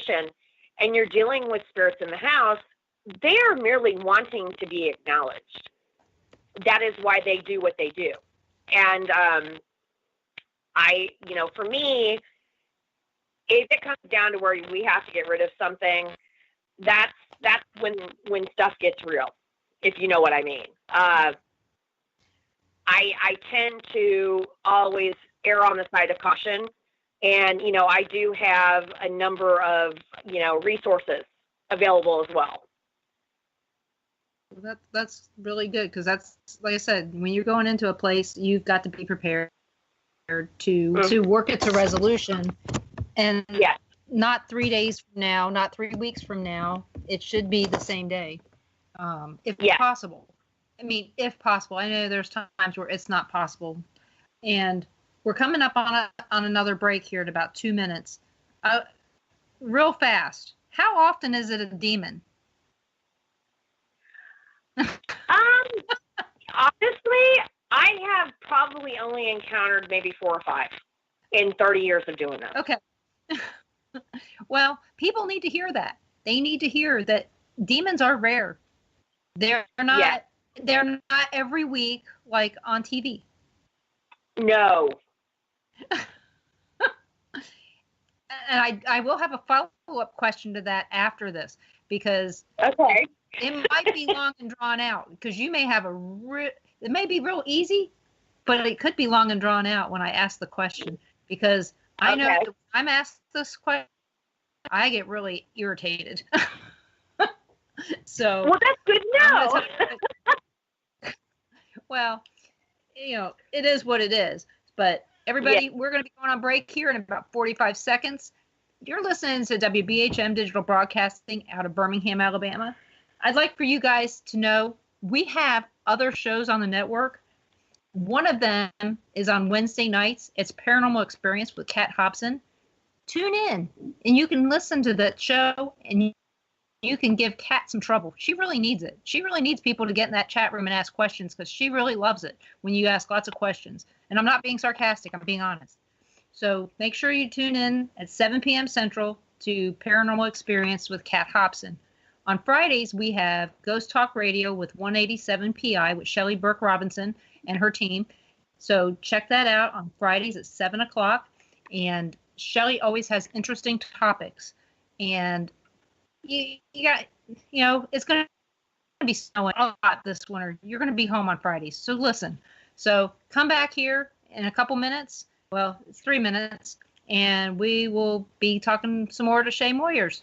and you're dealing with spirits in the house, they are merely wanting to be acknowledged. That is why they do what they do. And for me, if it comes down to where we have to get rid of something, that's when stuff gets real, if you know what I mean. I tend to always err on the side of caution. And, I do have a number of, resources available as well. That's really good, because that's, like I said, when you're going into a place, you've got to be prepared to work it to resolution. And not 3 days from now, not 3 weeks from now. It should be the same day, if possible. I mean, if possible. I know there's times where it's not possible. And we're coming up on another break here in about 2 minutes. Real fast. How often is it a demon? Honestly, I have probably only encountered maybe 4 or 5 in 30 years of doing this. Okay. Well, people need to hear that. They need to hear that demons are rare. They're not every week like on TV. No. And I will have a follow-up question to that after this, because it might be long and drawn out, because you may have it may be real easy, but it could be long and drawn out when I ask the question, because I know that when I'm asked this question, I get really irritated. So, well, that's good to know. Well, it is what it is. But everybody, we're going to be going on break here in about 45 seconds. You're listening to WBHM Digital Broadcasting out of Birmingham, Alabama. I'd like for you guys to know we have other shows on the network. One of them is on Wednesday nights. It's Paranormal Experience with Kat Hobson. Tune in, and you can listen to that show, and you can give Kat some trouble. She really needs it. She really needs people to get in that chat room and ask questions, because she really loves it when you ask lots of questions. And I'm not being sarcastic. I'm being honest. So make sure you tune in at 7 p.m. Central to Paranormal Experience with Kat Hobson. On Fridays, we have Ghost Talk Radio with 187 PI with Shelley Burke Robinson and her team. So check that out on Fridays at 7 o'clock. And Shelley always has interesting topics. And you got, it's going to be snowing a lot this winter. You're going to be home on Fridays. So listen. So come back here in a couple minutes. Well, it's 3 minutes. And we will be talking some more to Shea Moyers.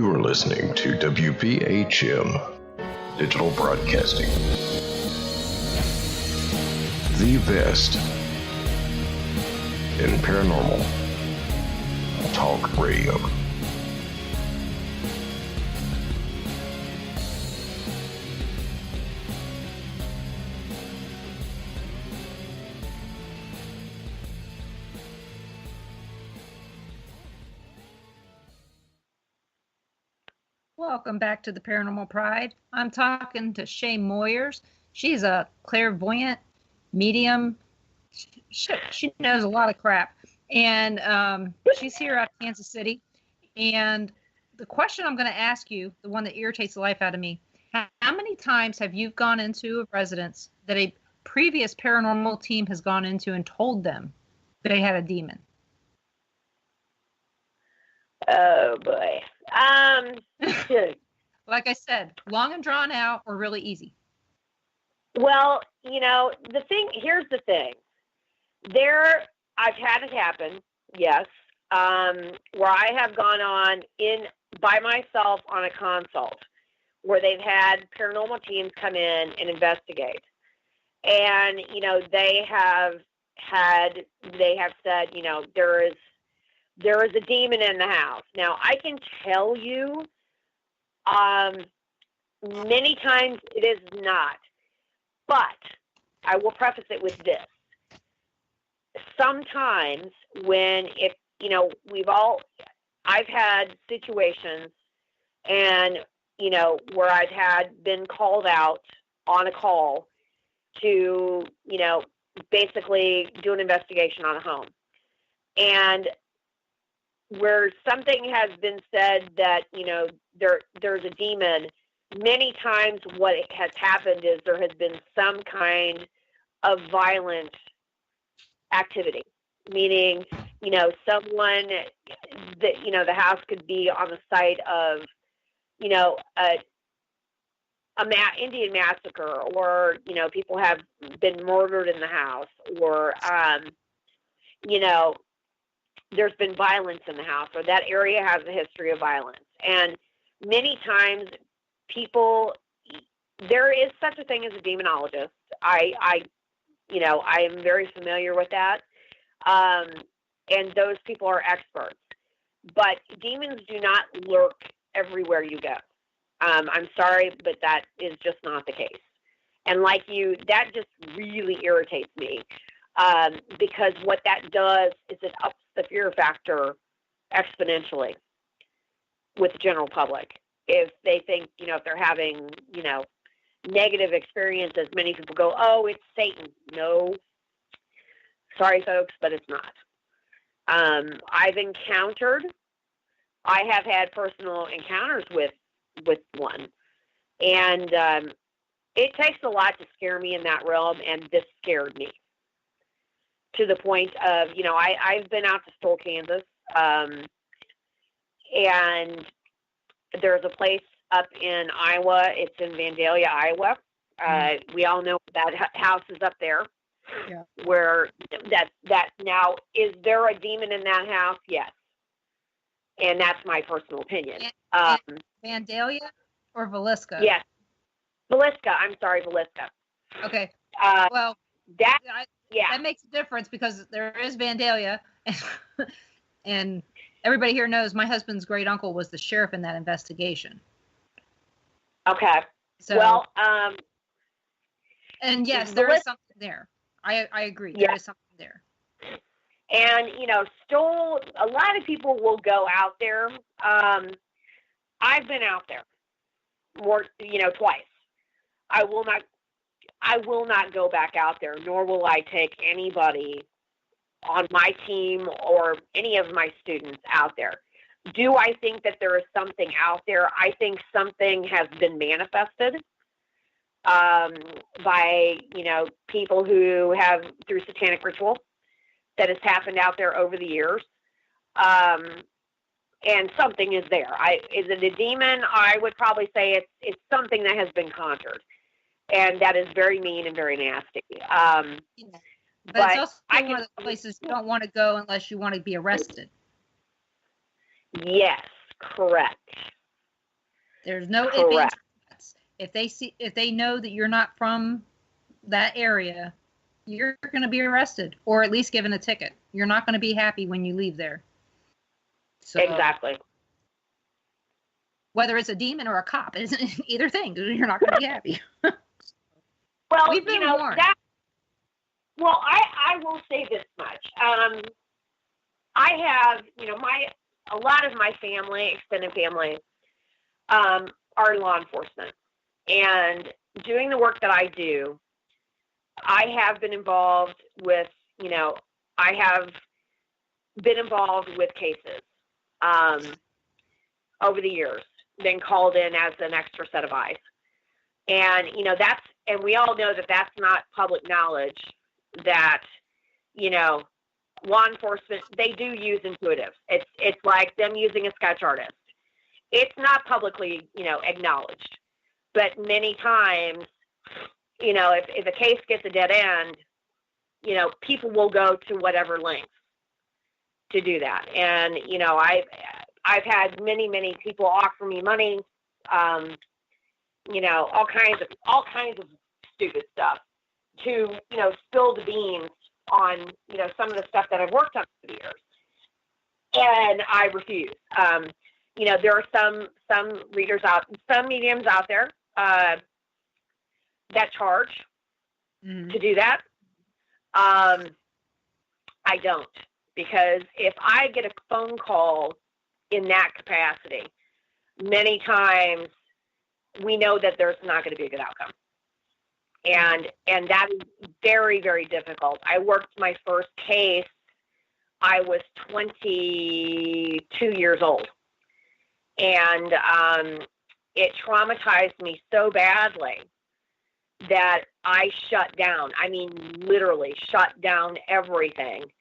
You are listening to WBHM Digital Broadcasting, the best in paranormal talk radio. Welcome back to the Paranormal Pride. I'm talking to Shea Moyers. She's a clairvoyant medium. She knows a lot of crap. And she's here out of Kansas City. And the question I'm going to ask you, the one that irritates the life out of me, how many times have you gone into a residence that a previous paranormal team has gone into and told them they had a demon? Oh boy. Like I said, long and drawn out or really easy? Well, here's the thing. I've had it happen, yes, where I have gone on in by myself on a consult where they've had paranormal teams come in and investigate. And, they have said, there is a demon in the house. Now, I can tell you, many times it is not. But I will preface it with this. Sometimes I've had situations and, where I've been called out on a call to, basically do an investigation on a home. And where something has been said that, there's a demon, many times what has happened is there has been some kind of violent activity, meaning, someone that, the house could be on the site of, Indian massacre, or, people have been murdered in the house, or, there's been violence in the house, or that area has a history of violence. And many times there is such a thing as a demonologist. I am very familiar with that. And those people are experts. But demons do not lurk everywhere you go. I'm sorry, but that is just not the case. And that just really irritates me. Because what that does is it ups the fear factor exponentially with the general public. If they think, if they're having, negative experiences, many people go, oh, it's Satan. No. Sorry, folks, but it's not. I have had personal encounters with one. And it takes a lot to scare me in that realm, and this scared me. To the point of, I've been out to Stoll, Kansas, and there's a place up in Iowa. It's in Vandalia, Iowa. We all know that house is up there. Yeah. Where that now, is there a demon in that house? Yes. And that's my personal opinion. Vandalia or Villisca? Yes. Villisca. I'm sorry, Villisca. Okay. Well, that makes a difference because there is Vandalia, and everybody here knows my husband's great uncle was the sheriff in that investigation. Okay. So, well, and yes, there is something there. I agree. There is something there. And Stoll, a lot of people will go out there. I've been out there more, twice. I will not go back out there, nor will I take anybody on my team or any of my students out there. Do I think that there is something out there? I think something has been manifested by, people who have, through satanic ritual, that has happened out there over the years. And something is there. Is it a demon? I would probably say it's something that has been conjured. And that is very mean and very nasty. But it's also one of the places you don't want to go unless you want to be arrested. Yes, correct. There's no ifs, ands, Correct. or buts. If they know that you're not from that area, you're going to be arrested or at least given a ticket. You're not going to be happy when you leave there. So, Exactly. whether it's a demon or a cop, either thing, you're not going to be happy. Well, We've been warned. I will say this much. I have, a lot of my family, extended family, are law enforcement. And doing the work that I do, I have been involved with, I have been involved with cases over the years, been called in as an extra set of eyes. And, and we all know that that's not public knowledge, that, law enforcement, they do use intuitives. It's like them using a sketch artist. It's not publicly, acknowledged. But many times, if a case gets a dead end, people will go to whatever lengths to do that. And, I've had many people offer me money, all kinds of stupid stuff to, spill the beans on, some of the stuff that I've worked on for the years. And I refuse. There are some mediums out there that charge to do that. I don't, because if I get a phone call in that capacity, many times we know that there's not going to be a good outcome. And that is very, very difficult. I worked my first case, I was 22 years old. And it traumatized me so badly that I shut down. I mean, literally shut down everything.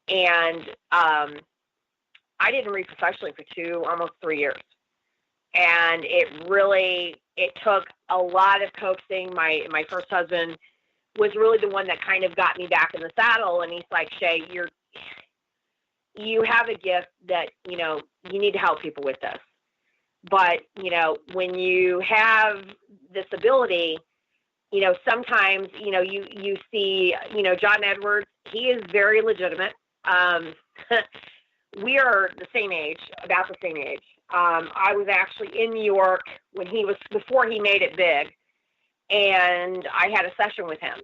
And I didn't read professionally for almost 3 years. And it took a lot of coaxing. My first husband was really the one that kind of got me back in the saddle. And he's like, Shea, you have a gift that, you need to help people with this. But, when you have this ability, sometimes, you see, John Edwards, he is very legitimate. We are about the same age. I was actually in New York before he made it big, and I had a session with him.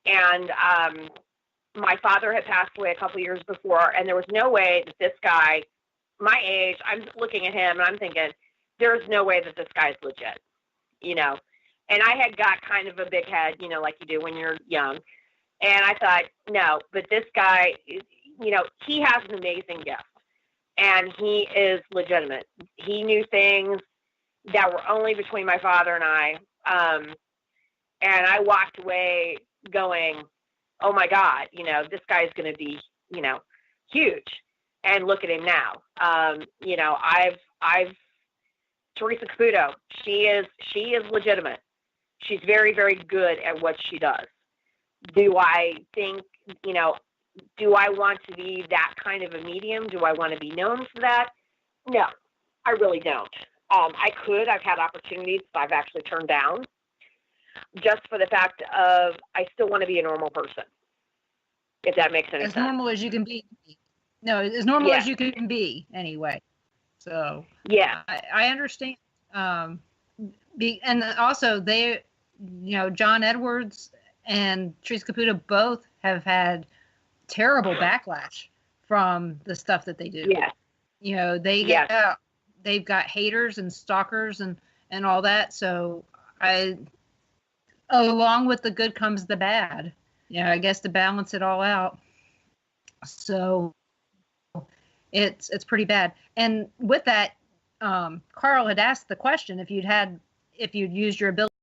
And my father had passed away a couple years before, and there was no way that this guy, my age, I'm looking at him and I'm thinking, there's no way that this guy's legit, And I had got kind of a big head, like you do when you're young. And I thought, no, but this guy, he has an amazing gift. And he is legitimate. He knew things that were only between my father and I. And I walked away going, oh my God, this guy's going to be, huge. And look at him now. Teresa Caputo, she is legitimate. She's very, very good at what she does. Do I think, do I want to be that kind of a medium? Do I want to be known for that? No, I really don't. I've had opportunities that I've actually turned down just for the fact of I still want to be a normal person, if that makes any sense. As normal as you can be. No, as normal as you can be anyway. So yeah, I understand. And also John Edwards and Teresa Caputo both have had terrible backlash from the stuff that they do. Yeah. They've got haters and stalkers and all that. So along with the good comes the bad. I guess to balance it all out. So it's pretty bad. And with that, Carl had asked the question if you'd used your ability